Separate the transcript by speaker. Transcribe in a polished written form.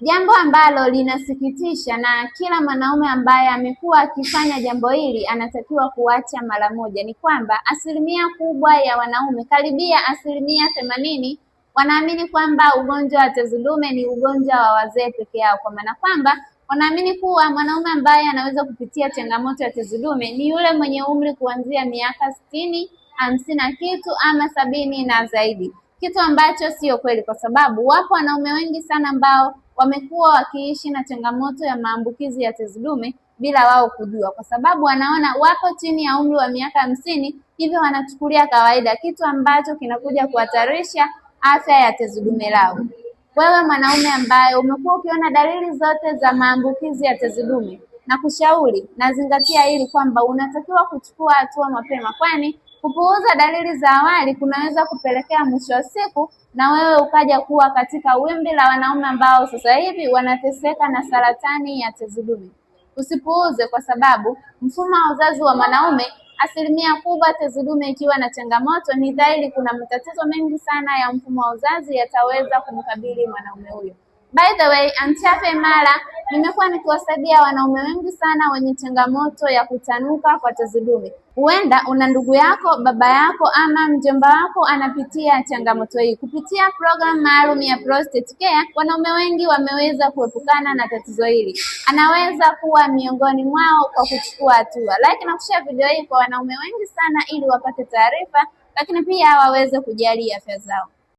Speaker 1: Jambo ambalo linasikitisha, na kila mwanaume ambaye amekuwa akifanya jambo hili anatakiwa kuacha mara moja, ni kwamba asilimia kubwa ya wanaume, karibia 80%, wanaamini kwamba ugonjwa wa tezi dume ni ugonjwa wa wazee peke yao, kwa maana kwamba wanaamini kuwa mwanaume ambaye anaweza kupitia changamoto ya tezi dume ni yule mwenye umri kuanzia miaka 60, 50 na kitu ama 70 na zaidi, kitu ambacho sio kweli, kwa sababu wapo wanaume wengi sana ambao wamekuwa wakiishi na changamoto ya maambukizi ya tezi dume bila wao kujua, kwa sababu wanaona wapo chini ya umri wa miaka 50, hivyo wanachukulia kawaida, kitu ambacho kinakuja kuhatarisha afya ya tezi dume lao. Wewe mwanaume ambaye umekuwa ukiona dalili zote za maambukizi ya tezi dume, na kushauri na zingatia hili kwamba unatakiwa kuchukua hatua mapema, kwani kupuuza dalili za awali kunaweza kupelekea mwisho wa siku na wewe ukaja kuwa katika wimbi la wanaume ambao sasa hivi wanateseka na saratani ya tezi dume. Usipuuze, kwa sababu mfumo wa uzazi wa mwanaume, asilimia kubwa tezi dume ikiwa na changamoto, ni dhahiri kuna matatizo mengi sana ya mfumo wa uzazi yataweza kumkabili mwanaume huyo. By the way, Aunty Afya Imara nimekuwa nikiwasaidia wanaume wengi sana wenye changamoto ya kutanuka kwa tezi dume. Huenda una ndugu yako, baba yako ama mjomba wako anapitia changamoto hii. Kupitia program maalum ya Prostate Care, wanaume wengi wameweza kuepukana na tatizo hili. Anaweza kuwa miongoni mwao kwa kuchukua hatua. Like na kushare video hii kwa wanaume wengi sana ili wapate taarifa, lakini pia waweze kujali afya zao.